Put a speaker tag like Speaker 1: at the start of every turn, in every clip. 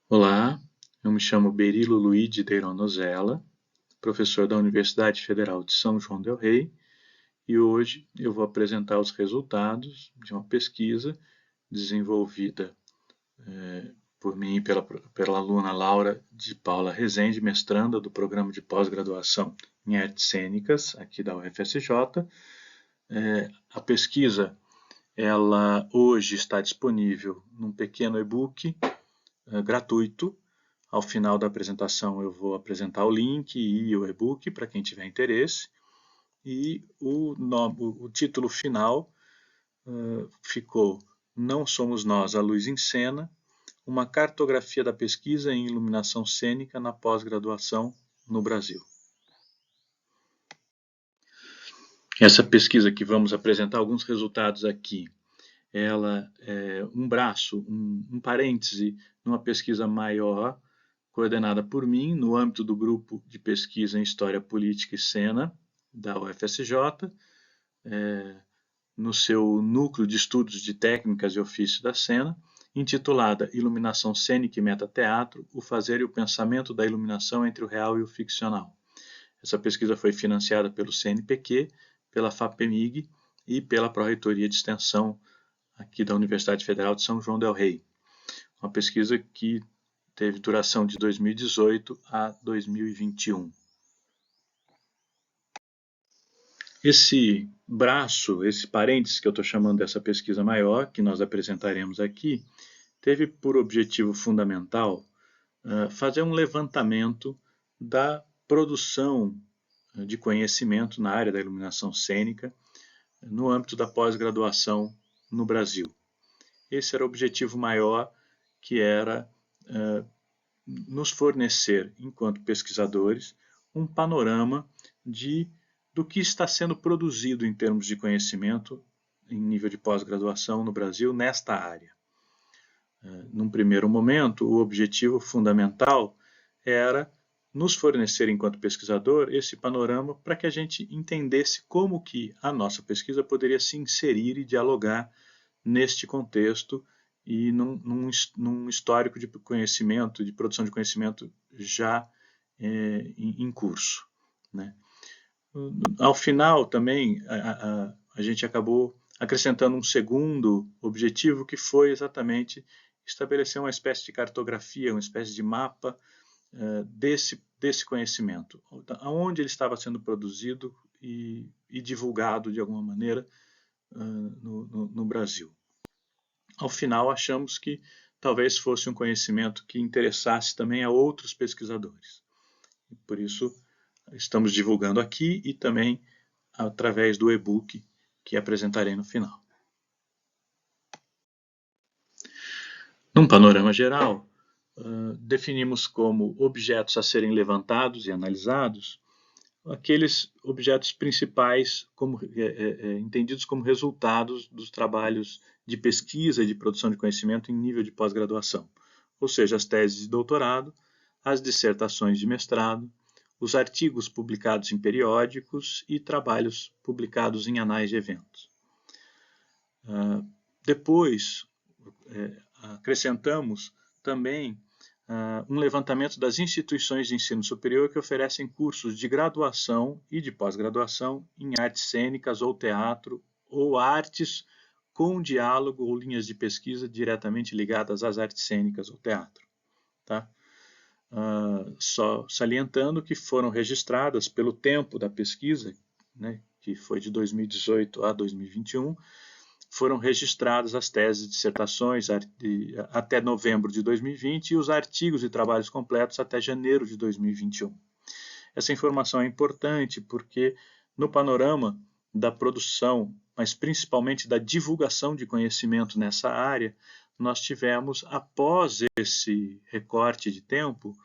Speaker 1: Olá, eu me chamo Berilo Luigi Deiron Nozella, professor da Universidade Federal de São João del Rei, e hoje eu vou apresentar os resultados de uma pesquisa desenvolvida por mim e pela aluna Laura de Paula Rezende, mestranda do programa de pós-graduação em Artes Cênicas, aqui da UFSJ. A pesquisa, ela hoje está disponível num pequeno e-book gratuito. Ao final da apresentação eu vou apresentar o link e o e-book para quem tiver interesse. E o título final ficou Não Somos Nós, a Luz em Cena, uma cartografia da pesquisa em iluminação cênica na pós-graduação no Brasil. Essa pesquisa que vamos apresentar alguns resultados aqui, ela é um braço, um parêntese numa pesquisa maior, coordenada por mim, no âmbito do grupo de pesquisa em História Política e Cena, da UFSJ, no seu núcleo de estudos de técnicas e ofícios da cena, intitulada Iluminação Cênica e Metateatro, o fazer e o pensamento da iluminação entre o real e o ficcional. Essa pesquisa foi financiada pelo CNPq, pela FAPEMIG e pela Pró-Reitoria de Extensão aqui da Universidade Federal de São João del Rei. Uma pesquisa que teve duração de 2018 a 2021. Esse braço, esse parênteses que eu estou chamando dessa pesquisa maior, que nós apresentaremos aqui, teve por objetivo fundamental fazer um levantamento da produção de conhecimento na área da iluminação cênica no âmbito da pós-graduação no Brasil. Esse era o objetivo maior, que era nos fornecer, enquanto pesquisadores, um panorama do que está sendo produzido em termos de conhecimento em nível de pós-graduação no Brasil nesta área. Num primeiro momento, o objetivo fundamental era nos fornecer, enquanto pesquisador, esse panorama para que a gente entendesse como que a nossa pesquisa poderia se inserir e dialogar neste contexto e num histórico de conhecimento, de produção de conhecimento já em curso, né? Ao final também a gente acabou acrescentando um segundo objetivo, que foi exatamente estabelecer uma espécie de cartografia, uma espécie de mapa desse conhecimento, aonde ele estava sendo produzido e divulgado de alguma maneira no Brasil. Ao final, achamos que talvez fosse um conhecimento que interessasse também a outros pesquisadores. Por isso, estamos divulgando aqui e também através do e-book que apresentarei no final. Num panorama geral, definimos como objetos a serem levantados e analisados aqueles objetos principais entendidos como resultados dos trabalhos de pesquisa e de produção de conhecimento em nível de pós-graduação, ou seja, as teses de doutorado, as dissertações de mestrado, os artigos publicados em periódicos e trabalhos publicados em anais de eventos. Depois, acrescentamos também um levantamento das instituições de ensino superior que oferecem cursos de graduação e de pós-graduação em artes cênicas ou teatro, ou artes com diálogo ou linhas de pesquisa diretamente ligadas às artes cênicas ou teatro. Tá? Só salientando que foram registradas pelo tempo da pesquisa, né, que foi de 2018 a 2021, foram registradas as teses e dissertações até novembro de 2020 e os artigos e trabalhos completos até janeiro de 2021. Essa informação é importante porque no panorama da produção, mas principalmente da divulgação de conhecimento nessa área, nós tivemos, após esse recorte de tempo,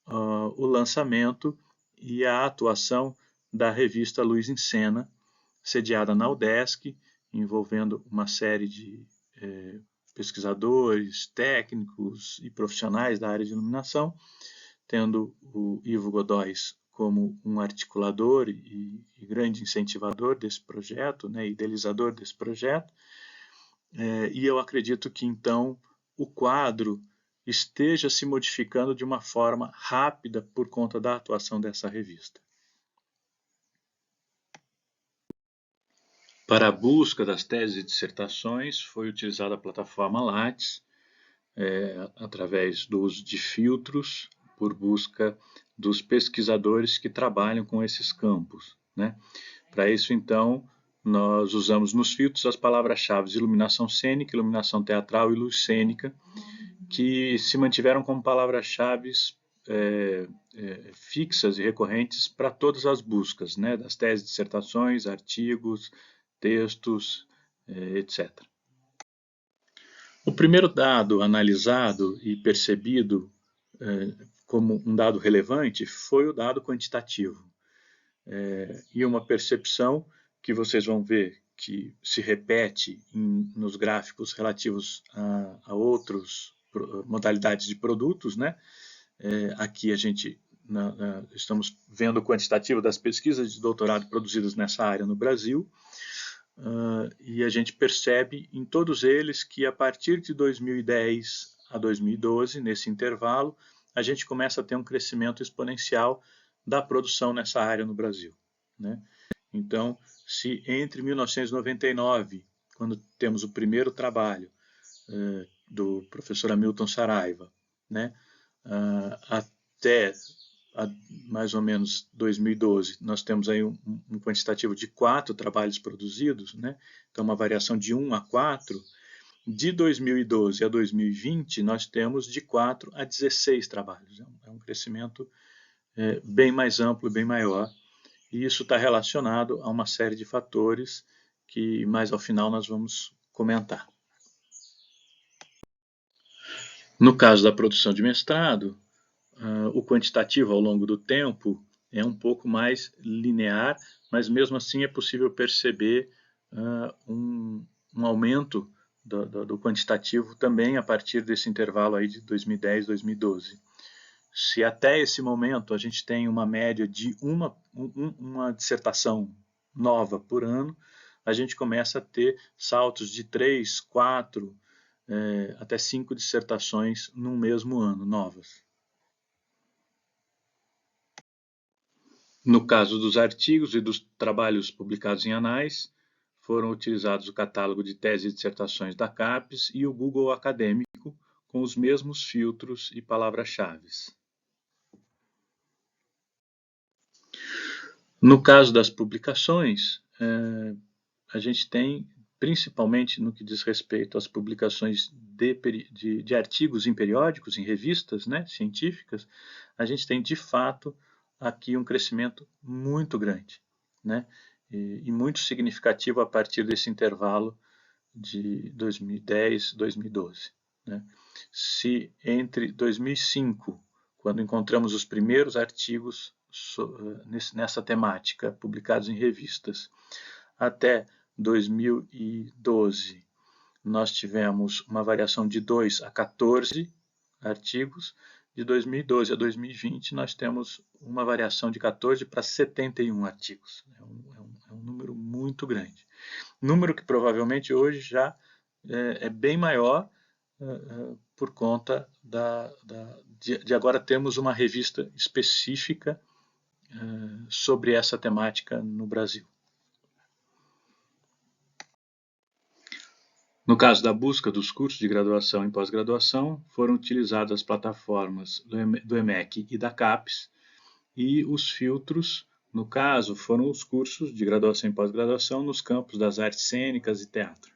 Speaker 1: o lançamento e a atuação da revista Luz em Cena, sediada na UDESC, envolvendo uma série de pesquisadores, técnicos e profissionais da área de iluminação, tendo o Ivo Godóis como um articulador e grande incentivador desse projeto, né, idealizador desse projeto. E eu acredito que, então, o quadro esteja se modificando de uma forma rápida por conta da atuação dessa revista. Para a busca das teses e dissertações, foi utilizada a plataforma Lattes, através do uso de filtros, por busca dos pesquisadores que trabalham com esses campos, né? Para isso, então, nós usamos nos filtros as palavras-chave iluminação cênica, iluminação teatral e luz cênica, que se mantiveram como palavras-chave fixas e recorrentes para todas as buscas, né? Das teses, dissertações, artigos, textos, etc. O primeiro dado analisado e percebido como um dado relevante foi o dado quantitativo. E uma percepção que vocês vão ver que se repete nos gráficos relativos a outras modalidades de produtos, né? Aqui a gente estamos vendo o quantitativo das pesquisas de doutorado produzidas nessa área no Brasil, e a gente percebe em todos eles que a partir de 2010 a 2012, nesse intervalo, a gente começa a ter um crescimento exponencial da produção nessa área no Brasil, né? Então, se entre 1999, quando temos o primeiro trabalho do professor Hamilton Saraiva, né, até mais ou menos 2012, nós temos aí um quantitativo de 4 trabalhos produzidos, né? Então uma variação de 1 a 4. De 2012 a 2020, nós temos de 4 a 16 trabalhos. É um crescimento bem mais amplo, bem maior, e isso está relacionado a uma série de fatores que mais ao final nós vamos comentar. No caso da produção de mestrado, o quantitativo ao longo do tempo é um pouco mais linear, mas mesmo assim é possível perceber um aumento do quantitativo também a partir desse intervalo aí de 2010, 2012. Se até esse momento a gente tem uma média de uma dissertação nova por ano, a gente começa a ter saltos de 3, 4, até 5 dissertações num mesmo ano, novas. No caso dos artigos e dos trabalhos publicados em anais, foram utilizados o catálogo de teses e dissertações da CAPES e o Google Acadêmico, com os mesmos filtros e palavras-chave. No caso das publicações, a gente tem, principalmente no que diz respeito às publicações de artigos em periódicos, em revistas, né, científicas, a gente tem, de fato, aqui um crescimento muito grande, né, e muito significativo a partir desse intervalo de 2010, 2012. Né. Se entre 2005, quando encontramos os primeiros artigos nessa temática, publicados em revistas, até 2012, nós tivemos uma variação de 2 a 14 artigos. De 2012 a 2020, nós temos uma variação de 14 para 71 artigos. É um número muito grande. Número que provavelmente hoje já é bem maior por conta de agora termos uma revista específica sobre essa temática no Brasil. No caso da busca dos cursos de graduação e pós-graduação, foram utilizadas as plataformas do EMEC e da CAPES, e os filtros, no caso, foram os cursos de graduação e pós-graduação nos campos das artes cênicas e teatro.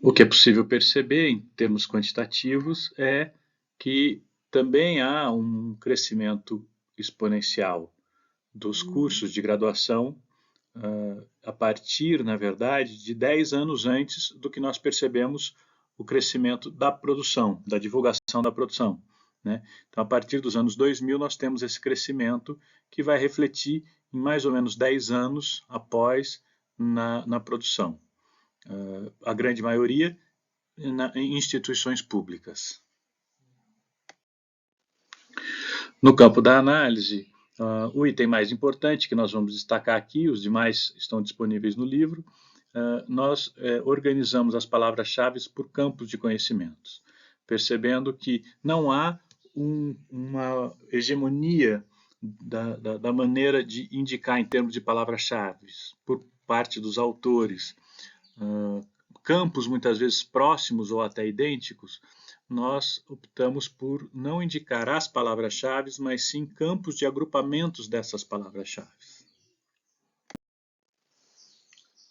Speaker 1: O que é possível perceber em termos quantitativos é que também há um crescimento exponencial dos cursos de graduação a partir, na verdade, de 10 anos antes do que nós percebemos o crescimento da produção, da divulgação da produção, né? Então, a partir dos anos 2000, nós temos esse crescimento que vai refletir em mais ou menos 10 anos após na produção. A grande maioria em instituições públicas. No campo da análise, o item mais importante que nós vamos destacar aqui, os demais estão disponíveis no livro, nós organizamos as palavras-chave por campos de conhecimentos, percebendo que não há uma hegemonia da maneira de indicar em termos de palavras-chave por parte dos autores, campos muitas vezes próximos ou até idênticos, nós optamos por não indicar as palavras-chave, mas sim campos de agrupamentos dessas palavras-chave.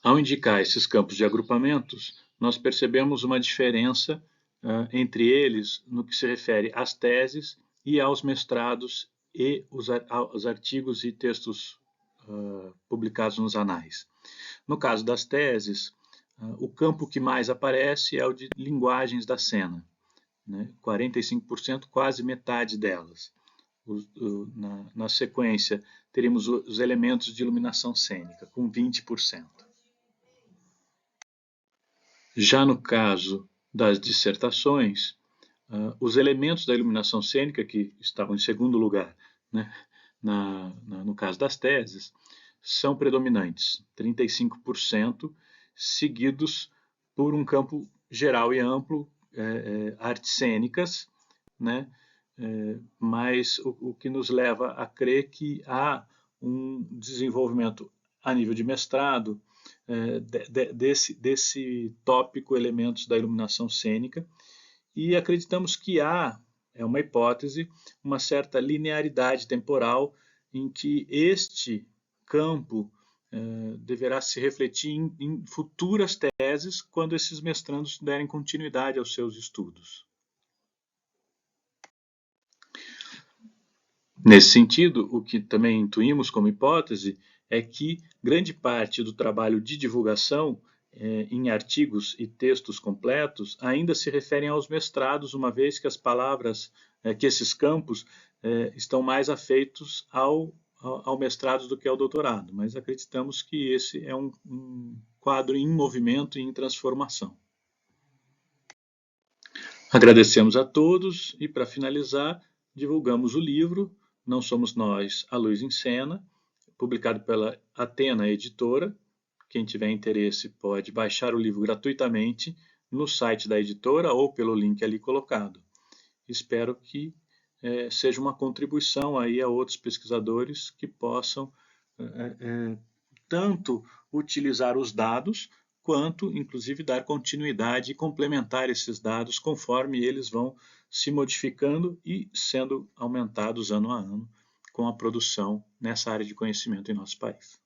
Speaker 1: Ao indicar esses campos de agrupamentos, nós percebemos uma diferença entre eles no que se refere às teses e aos mestrados e os artigos e textos publicados nos anais. No caso das teses, o campo que mais aparece é o de linguagens da cena, né? 45%, quase metade delas. Na sequência, teremos os elementos de iluminação cênica, com 20%. Já no caso das dissertações, os elementos da iluminação cênica, que estavam em segundo lugar, né, no caso das teses, são predominantes, 35%, seguidos por um campo geral e amplo, artes cênicas, né, mas o que nos leva a crer que há um desenvolvimento a nível de mestrado desse tópico elementos da iluminação cênica, e acreditamos que há, é uma hipótese, uma certa linearidade temporal em que este campo deverá se refletir em futuras teses quando esses mestrandos derem continuidade aos seus estudos. Nesse sentido, o que também intuímos como hipótese é que grande parte do trabalho de divulgação em artigos e textos completos ainda se referem aos mestrados, uma vez que as palavras, que esses campos estão mais afeitos ao mestrado do que ao doutorado, mas acreditamos que esse é um quadro em movimento e em transformação. Agradecemos a todos e, para finalizar, divulgamos o livro Não Somos Nós, A Luz em Cena, publicado pela Atena Editora. Quem tiver interesse pode baixar o livro gratuitamente no site da editora ou pelo link ali colocado. Espero que seja uma contribuição aí a outros pesquisadores que possam tanto utilizar os dados quanto, inclusive, dar continuidade e complementar esses dados conforme eles vão se modificando e sendo aumentados ano a ano com a produção nessa área de conhecimento em nosso país.